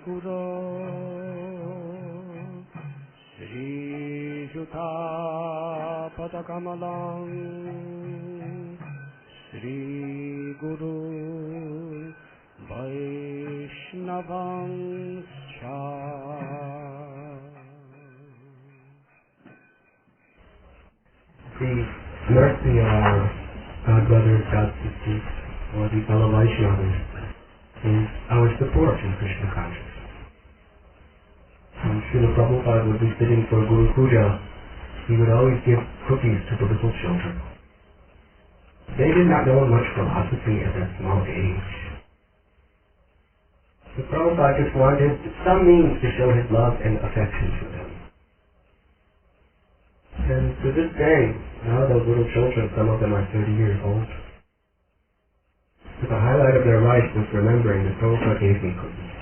Guru Sri Juta Padakamalam Sri Guru Vaishnavam Cha. The mercy of our God brothers, God sisters, or the fellow Vaishnavas is our support in Krishna consciousness. When Srila Prabhupada would be sitting for Guru Puja, he would always give cookies to the little children. They did not know much philosophy at that small age. So Prabhupada just wanted some means to show his love and affection for them. And to this day, now those little children, some of them are 30 years old. So the highlight of their life was remembering that Prabhupada gave me cookies.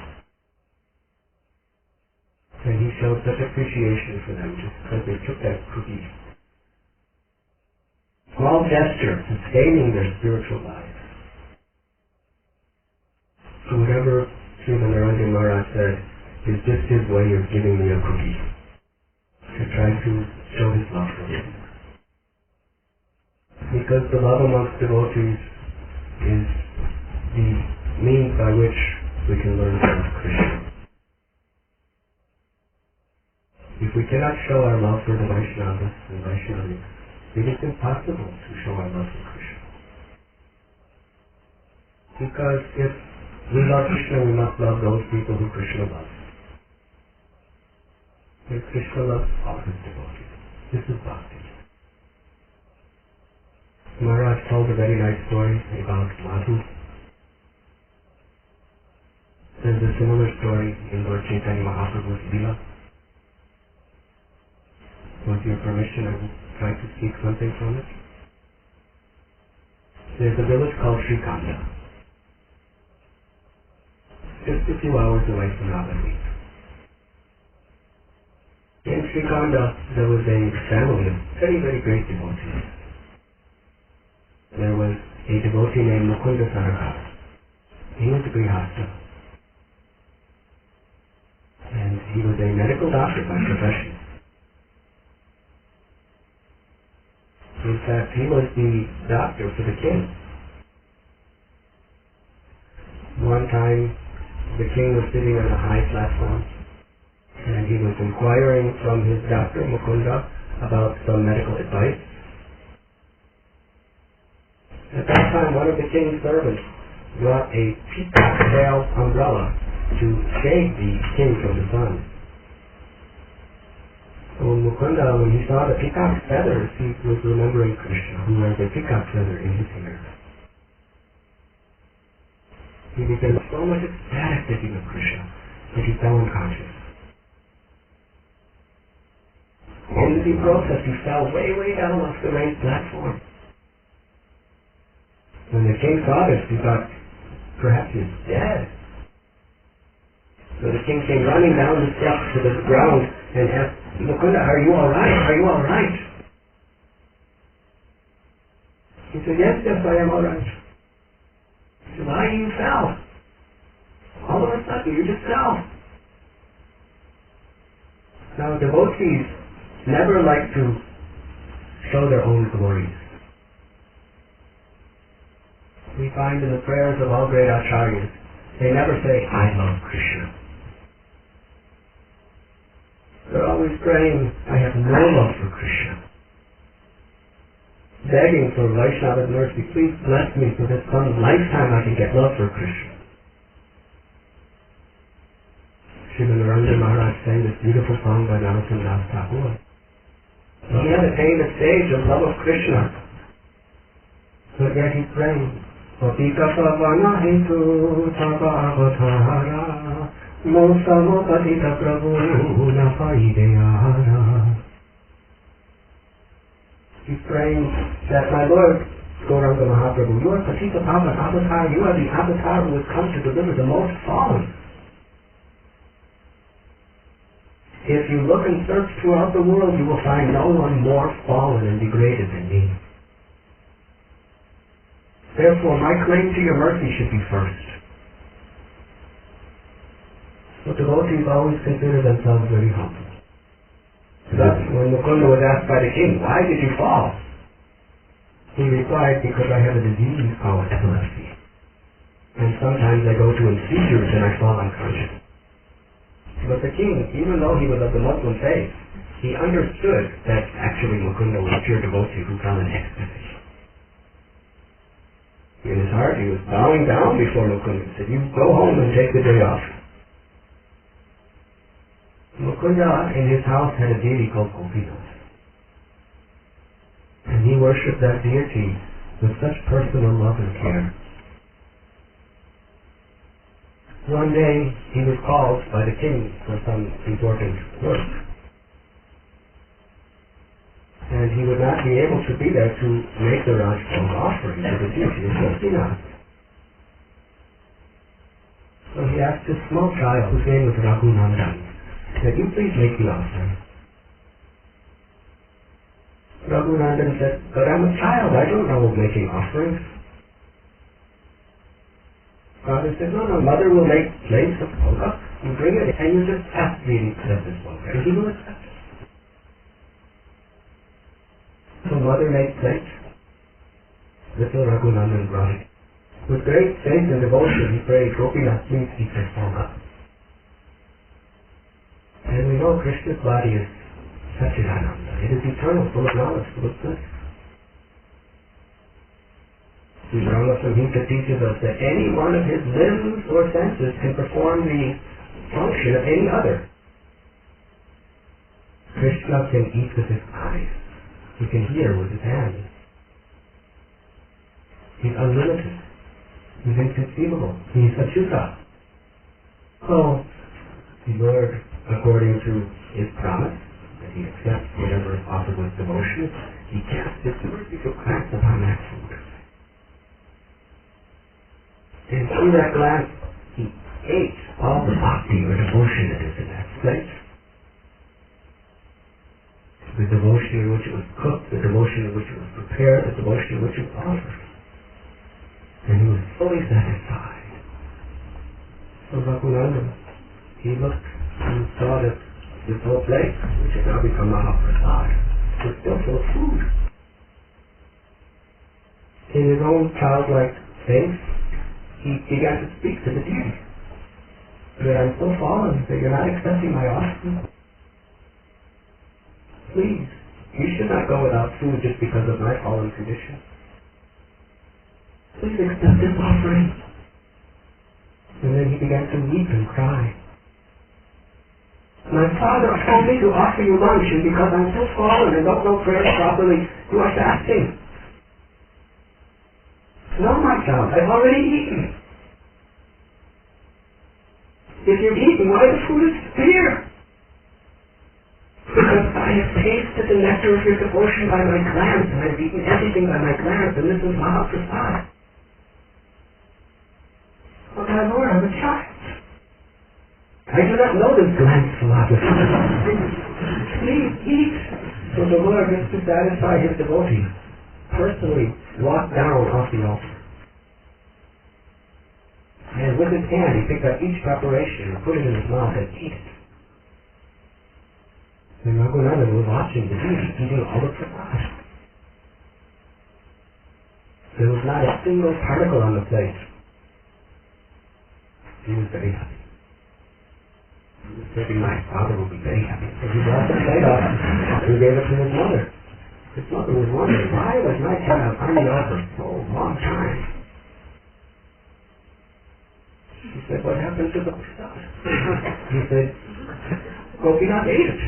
And he showed such appreciation for them just because they took that cookie. Small gesture, sustaining their spiritual lives. So whatever Srila Narendra Maharaj said is just his way of giving me a cookie. To try to show his love for him. Because the love amongst devotees is the means by which we can learn to love Krishna. If we cannot show our love for the Vaishnavas and Vaishnavis, it is impossible to show our love for Krishna. Because if we love Krishna, we must love those people who Krishna loves. And Krishna loves all his devotees. This is bhakti. Maharaj told a very nice story about Madhu. There's a similar story in Lord Chaitanya Mahaprabhu's Leela. With your permission, I will try to speak something from it. There's a village called Srikanda, just a few hours away from Navadvip. In Srikanda, there was a family of very, very great devotees. There was a devotee named Mukunda Sarakat. He was a Grihastha. And he was a medical doctor by profession. In fact, he was the doctor for the king. One time, the king was sitting on a high platform, and he was inquiring from his doctor, Mukunda, about some medical advice. At that time, one of the king's servants brought a peacock tail umbrella to shade the king from the sun. So Mukunda, when he saw the peacock's feathers, he was remembering Krishna, who has a peacock feather in his hair. He became so much ecstatic thinking of Krishna that he fell unconscious. In the process, he fell way, way down off the raised platform. When the king saw this, he thought, perhaps he's dead. So the king came running down the steps to the ground and asked, Mukunda, are you all right? Are you all right? He said, yes, I am all right. He said, why you fell? All of a sudden, you just fell. Now, devotees never like to show their own glories. We find in the prayers of all great acharyas, they never say, I love Krishna. They're always praying, I have no love for Krishna. Begging for Vaishnava's mercy, please bless me so that some lifetime I can get love for Krishna. Srila Narendra Maharaj sang this beautiful song by Narottam Das Thakur. He had attained a stage of love of Krishna. But yet he's praying, Papika Savana Hintu Tava Avatara Mosamo Patita Prabhu Napaideyara. He's praying that my Lord, Gauranga Mahaprabhu, you are Patita Pavan Avatar, you are the avatar who has come to deliver the most fallen. If you look and search throughout the world, you will find no one more fallen and degraded than me. Therefore, my claim to your mercy should be first. So devotees always consider themselves very humble. Thus, when Mukunda was asked by the king, why did you fall? He replied, because I have a disease called epilepsy. And sometimes I go to seizures and I fall unconscious. But the king, even though he was of the Muslim faith, he understood that actually Mukunda was a pure devotee who fell in ecstasy. In his heart, he was bowing down before Mukunda. He said, you go home and take the day off. Mukunda, in his house, had a deity called Gopinath. And he worshipped that deity with such personal love and care. One day, he was called by the king for some important work. And he would not be able to be there to make the Rajbhog offering to the deity of Gopinath. So he asked his small child, whose name was Raghunandan, said, you please make the offering. Raghunandan said, but I'm a child, I don't know of making offerings. Father said, no, mother will make plates of polka, you bring it, and you just ask me to accept this polka, and he will accept it. So mother made plates. Little Raghunandan brought it. With great faith and devotion, he prayed, Gopinath, please keep this polka. And we know Krishna's body is Satchidananda. It is eternal, full of knowledge, full of bliss. The Brahma Samhita teaches us that any one of his limbs or senses can perform the function of any other. Krishna can eat with his eyes. He can hear with his hands. He's unlimited. He's inconceivable. He's Achyuta. So, the Lord, according to his promise, that he accepts whatever is offered with devotion, he cast his merciful glance upon that food. And through that glance, he ate all the bhakti or devotion that is in that plate. The devotion in which it was cooked, the devotion in which it was prepared, the devotion in which it was offered. And he was fully satisfied. So Raghunandan, he looked and saw that this whole plate, which had now become Mahaprasad, was still full of food. In his own childlike faith, he began to speak to the deity. That I'm so fallen that you're not accepting my offering. Please, you should not go without food just because of my fallen condition. Please accept this offering. And then he began to weep and cry. My father told me to offer you lunch, and because I'm so fallen and don't know prayer properly, you are fasting. No, my child, I've already eaten. If you've eaten, why the food is here? Because I have tasted the nectar of your devotion by my glance, and I've eaten everything by my glance, and this is Mahaprasad. Oh, my Lord, I'm a child. I do not know this glance philosophy. Please eat. So the Lord, just to satisfy his devotee, personally walked down off the altar. And with his hand, he picked up each preparation and put it in his mouth and ate it. And Raghunandan was watching the deity eating all the prasad. There was not a single particle on the plate. He was very happy. He was thinking, my father will be very happy. So he brought the plate up and gave it to his mother. His mother was wondering, why was my child on the altar so long time? She said, what happened to the prasad? He said, Gopinath ate it.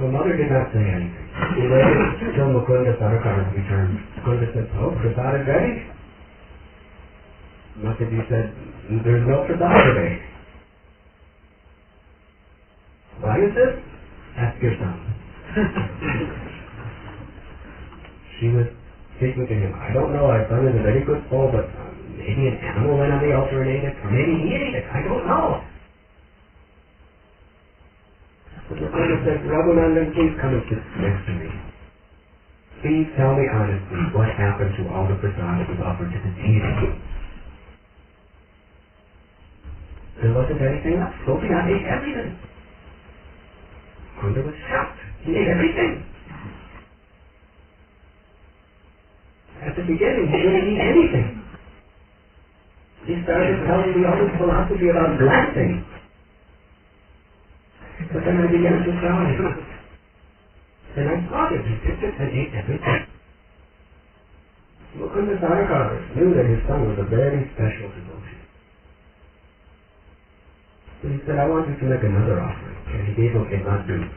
The mother did not say anything. She waited till Mukunda Sarakar returned. Mukunda said, oh, prasad is ready. Mataji said, there's no prasad today. Why is this? Ask your son. She was speaking to him. I don't know, our son is a very good soul, but maybe an animal went on the altar and ate it, or maybe he ate it. I don't know. So the Buddha said, Raghunandan, please come and sit next to me. Please tell me honestly what happened to all the prasad that was offered to the deity. The There wasn't anything left. Gopinath ate everything. Mukunda was shocked. He ate everything. At the beginning, he didn't eat anything. He started telling me all this philosophy about glancing. But then I began to cry. And I saw that he picked it and ate everything. Mukunda Sarkar knew that his son was a very special devotee. So he said, I want you to make another offering. And he gave him a laddu.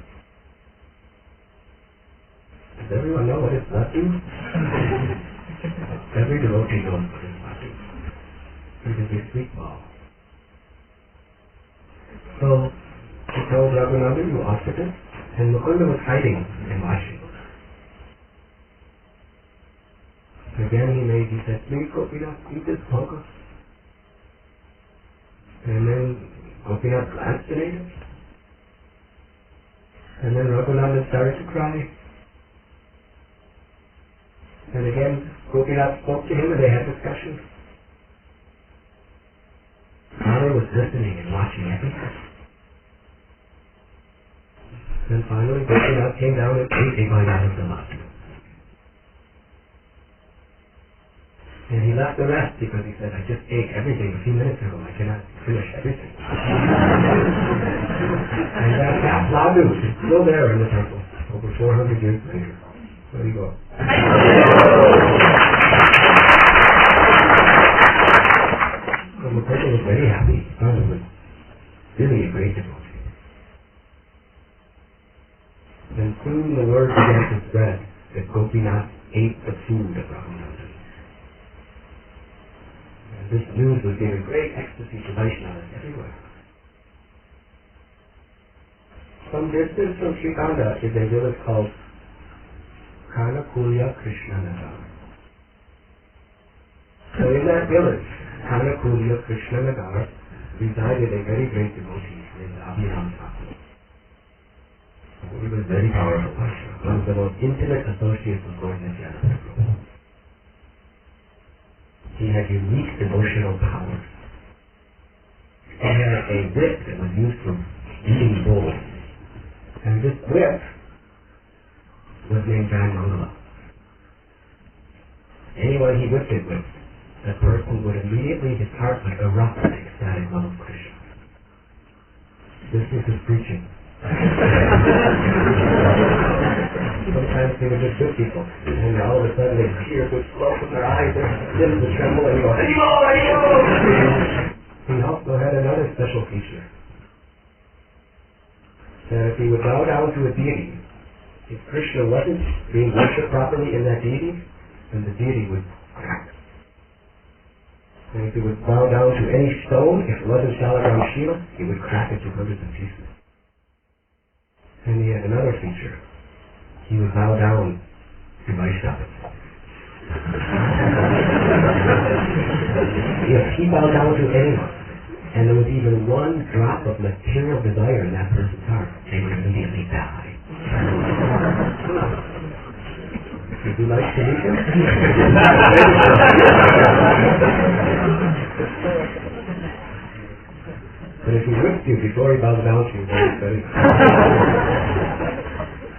Does everyone know what is laddu? Every devotee knows what is laddu. It is a sweet ball. So he told Raghunandan, you offered it, and Mukunda was hiding and watching. Again he said, please Gopinath, eat this bhoga. And then Gopinath glanced and ate it. And then Raghunandan started to cry. And again Gopinath spoke to him and they had discussions. Father was listening and watching everything. Then finally Gopinath came down and ate a bite out of the laddu. And he left the rest because he said, I just ate everything a few minutes ago. I cannot finish everything. And that laddu is still there in the temple over 400 years later. There you go. So the person was very happy. Father was really a great devotee. And soon the word began to spread that Gopinath ate the food of Raghunandan. And this news was giving great ecstasy to Vaishnavas everywhere. Some distance from Srikanda is a village called Kanakulya Krishnanagar. So in that village, Kanakulya Krishnanagar, resided a very great devotee named Abhiram Thakur. He was very powerful, one of the most intimate associates of Lord Nityananda Prabhu. He had unique devotional powers. He had a whip that was used for beating bulls. And this whip was named Van Mangala. Anyone he whipped it with, that person would immediately, his heart would erupt with ecstatic love of Krishna. This was his preaching. Sometimes they were just good people, and all of a sudden their tears would flow from their eyes, their limbs would tremble, and you go, Haribo, Haribo! He also had another special feature. That if he would bow down to a deity, if Krishna wasn't being worshipped properly in that deity, then the deity would crack. And if he would bow down to any stone, if it wasn't Shalagram Shiva, he would crack it to hundreds of pieces. And he had another feature. He would bow down to Vaishnavas. If he bowed down to anyone, and there was even one drop of material desire in that person's heart, they would immediately die. Would you like to meet him? But if he whipped you before he bows down to you, then it's very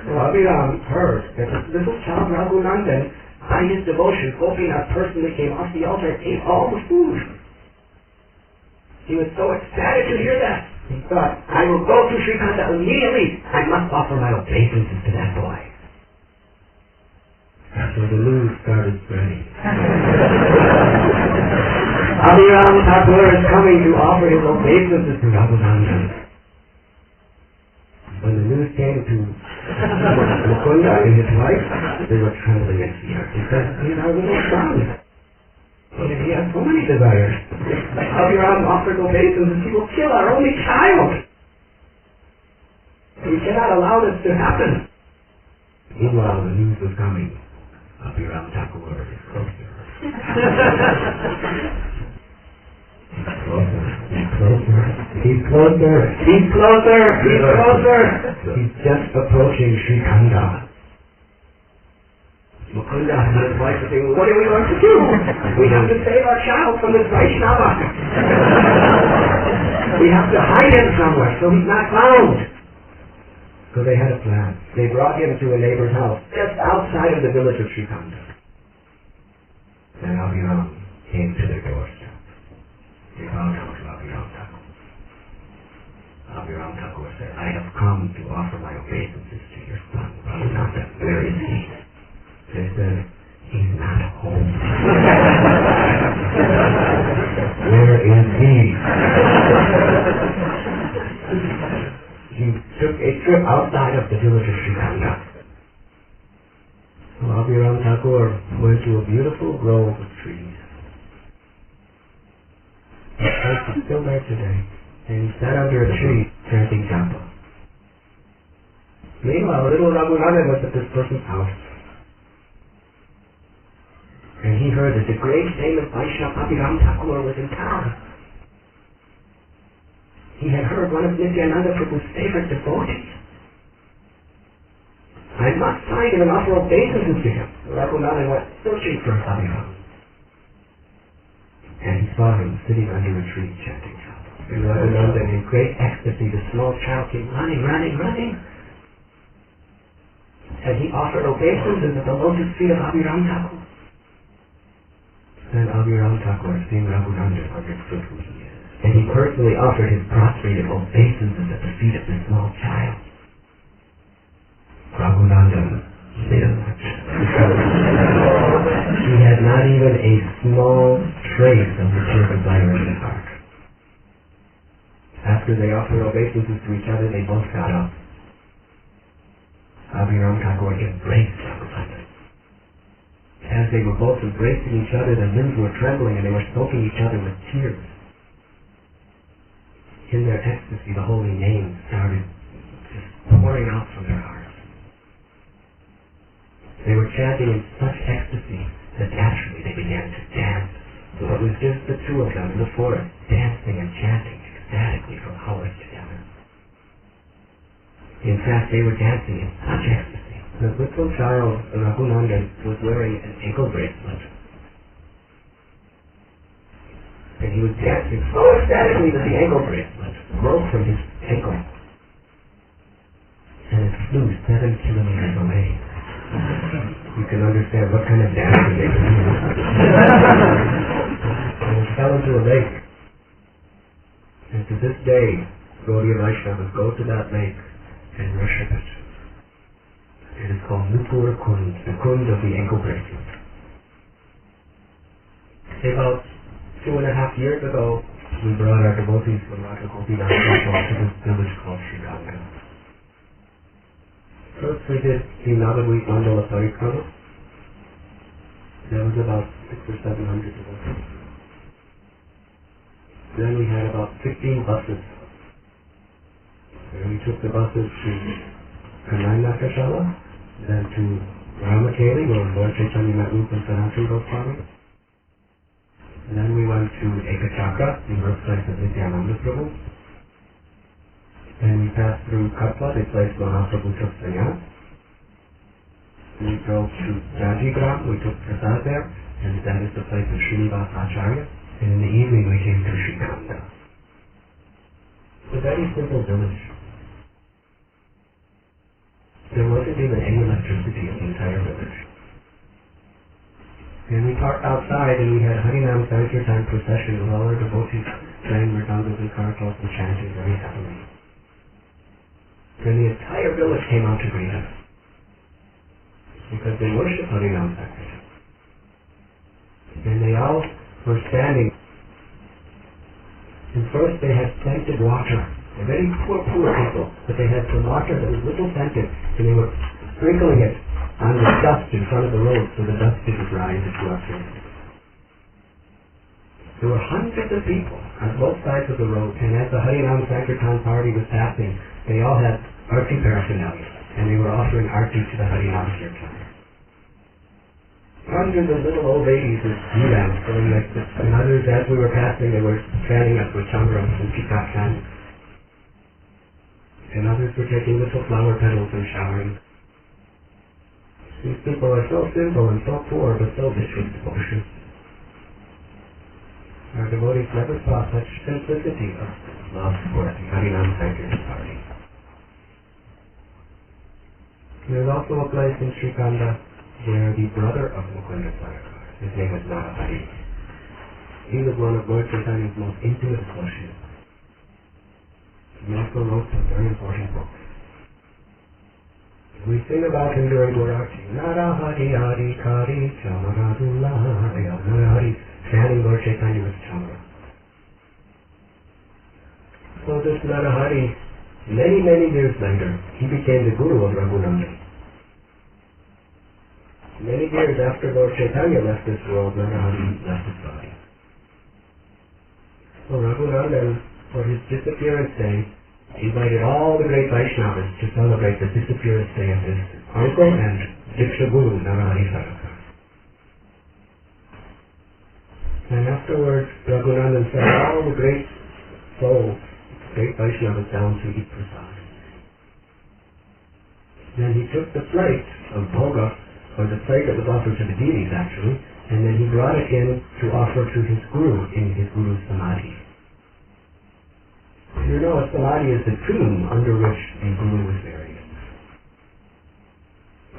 Well, Abhiram heard that this little child Raghunandan, by his devotion, Gopinath personally came off the altar and ate all the food. He was so ecstatic to hear that. He thought, I will go to Srikanda immediately. I must offer my obeisances to that boy. So the news started spreading. Abhiram Thakur is coming to offer his obeisances to Raghunandan. When the news came to Mukunda and his wife, they were trembling at fear because he's our little son. He has so many desires. Abhiram offered obeisances, he will kill our only child. We cannot allow this to happen. Meanwhile, the news was coming. Abhiram Thakur is closer. He's closer. He's just approaching Srikanda. Mukunda and his wife are saying, what are we going to do? We have to save our child from this Vaishnava. We have to hide him somewhere so he's not found. So they had a plan. They brought him to a neighbor's house just outside of the village of Srikanda. And Abhiram came to their doorstep. They bowed down to Abhiram Thakur. Abhiram Thakur said, I have come to offer my obeisances to your son, Raghunandan. Where is he? They said, he's not home. Where is he? He took a trip outside of the village of Srikanda. So Abhiram Thakur went to a beautiful grove of trees. The place is still there today, and he sat under a tree chanting japa. Meanwhile, little Raghunandan was at this person's house, and he heard that the great famous Vaishnava Abhiram Thakur was in town. He had heard one of Nityananda Prabhu's favorite devotees. I must find him and offer obeisances to him. Raghunandan went searching for Abhiram. And he saw him sitting under a tree chanting japa. And Raghunandan, in great ecstasy, the small child came running. And he offered obeisances at the lotus feet of Abhiram Thakur. Then Abhiram Thakur, seeing Raghunandan, understood who he is. And he personally offered his prostrate obeisances at the feet of this small child. Raghunandan lived. He had not even a small trace of the pure desire in his heart. After they offered obeisances to each other, they both got up. Abhiram Thakur embraced Raghunandan. As they were both embracing each other, their limbs were trembling and they were soaking each other with tears. In their ecstasy, the holy names started just pouring out from their hearts. They were chanting in such ecstasy that naturally they began to dance. So it was just the two of them in the forest, dancing and chanting ecstatically for hours together. In fact, they were dancing in such ecstasy. The little child, Raghunandan, was wearing an ankle bracelet. And he was dancing so ecstatically that the ankle bracelet broke from his ankle. And it flew 7 kilometers away. You can understand what kind of dancing they were doing. And it fell into a lake. And to this day, Gaudiya Vaishnavas go to that lake and worship it. It is called Nupur Kund, the Kund of the ankle bracelet. About 2.5 years ago, we brought our devotees from Radha Gopinath to this village called Srikanda. First we did the Navadvip Mandala Parikrama. There was about 600 or 700 devotees. Then we had about 15 buses. And we took the buses to Kanai then to Ramakeli, where Lord Chaitanya met Rupa and Sanatana Goswami. And then we went to Ekachakra, the birthplace of Nityananda Prabhu. And we passed through Katwa, the place Mahaprabhu took sannyas. We drove to Rajigram, we took prasad there, and that is the place of Srinivas Acharya. And in the evening we came to Srikanda. It's a very simple village. There wasn't even any electricity in the entire village. And we parked outside and we had Harinam Sankirtan procession with all our devotees playing mridangas and kartals and chanting very happily. Then the entire village came out to greet us. Because they worship Harinam Sankirtan. And they all were standing. And first they had scented water. They're very poor people. But they had some water that was little scented. And they were sprinkling it on the dust in front of the road so the dust didn't rise into our faces. There were hundreds of people on both sides of the road, and as the Harinam Sankirtan party was passing, they all had arti paraphernalia, and they were offering arti to the Harinam Kirtan. Hundreds of little old ladies with lamps going like this, and others, as we were passing, they were standing up with chambrams and pikakans. And others were taking little flower petals and showering. These people are so simple and so poor, but so rich with devotion. Our devotees never saw such simplicity of love for the Harinam Sankirtan party. There's also a place in Sri Khanda where the brother of Mukunda Sarkar, his name was Narahari, he was one of Lord Chaitanya's most intimate associates. He also wrote some very important books. We sing about him during Gaurarti. Narahari Hari Kari Chamaradullah Narahari, chanting Lord Chaitanya with Chamara. So this Narahari, many years later, he became the guru of Raghunandan. Many years after Lord Chaitanya left this world, Narahari left his body. So Raghunandan, for his disappearance day, invited all the great Vaishnavas to celebrate the disappearance day of his uncle and Diksha Guru, Narahari Sarkar. And afterwards, Raghunandan sent all the great souls, great Vaishnavas, down to eat prasad. Then he took the plate of bhoga, or the plate that was offered to the deities actually, and then he brought it in to offer to his guru in his guru's samadhi. You know, a samadhi is the tomb under which the guru was buried.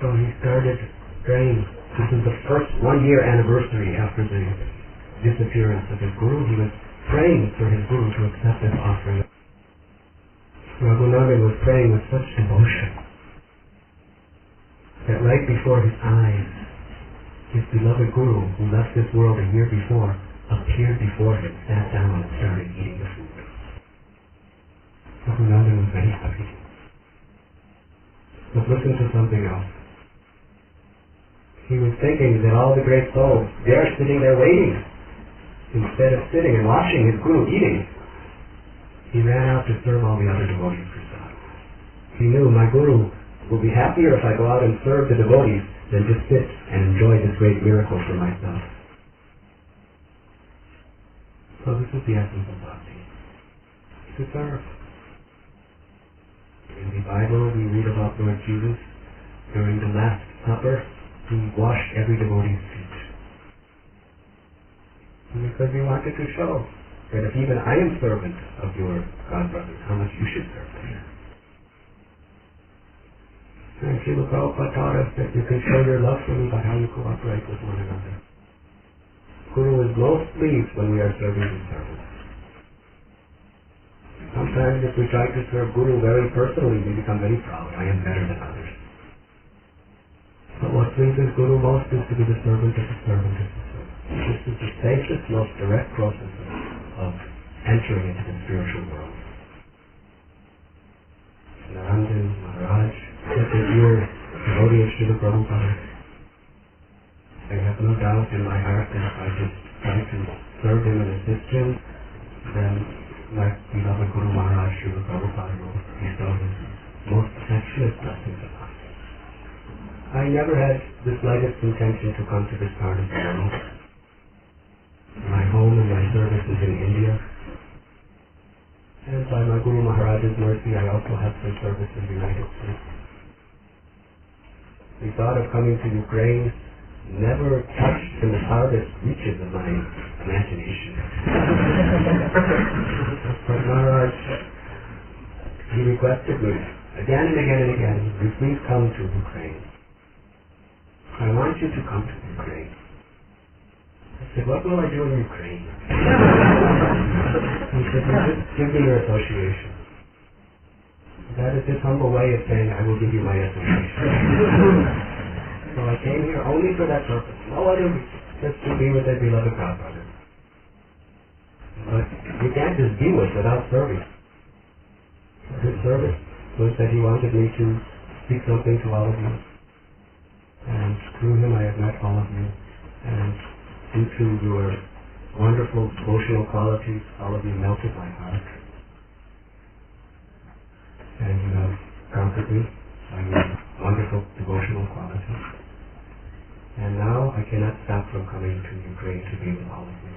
So he started praying. This is the first 1 year anniversary after the disappearance of his guru. He was praying for his guru to accept this offering. Raghunandan was praying with such devotion that right before his eyes, his beloved guru, who left this world a year before, appeared before him, sat down and started eating the food. Raghunandan was very happy. But listen to something else. He was thinking that all the great souls, they're sitting there waiting. Instead of sitting and watching his guru eating, he ran out to serve all the other devotees prasad. He knew my guru will be happier if I go out and serve the devotees than just sit and enjoy this great miracle for myself. So this is the essence of bhakti. To serve. In the Bible we read about Lord Jesus during the Last Supper, he washed every devotee's feet. Because he wanted to show that if even I am servant of your God brothers, how much you should serve them. And Srila Prabhupada taught us that you can show your love for me by how you cooperate with one another. Guru is most pleased when we are serving his servants. Sometimes if we try to serve Guru very personally, we become very proud. I am better than others. But what pleases Guru most is to be the servant of the servant of the servant. This is the safest, most direct process of entering into the spiritual world. Naranjan Maharaj, such as your devotee of Srila Prabhupada, I have no doubt in my heart that if I just try to serve him and assist him, then my beloved Guru Maharaj Srila Prabhupada will bestow his most affectionate blessings upon me. I never had the slightest intention to come to this part of the world. My home and my service is in India. And by my Guru Maharaj's mercy, I also have some service in the United States. The thought of coming to Ukraine never touched in the farthest reaches of my imagination. But Maharaj, he requested me again and again and again, will you please come to Ukraine? I want you to come to Ukraine. I said, what will I do in Ukraine? He said, just give me your association. That is his humble way of saying, I will give you my association. So I came here only for that purpose. No other reason. Just to be with their beloved God brother. But you can't just be with without serving. His service was that he wanted me to speak something to all of you. And through him I have met all of you. And due to your wonderful devotional qualities, all of you melted my heart. And you have conquered me by your wonderful devotional qualities. And now I cannot stop from coming to Ukraine to be with all of you.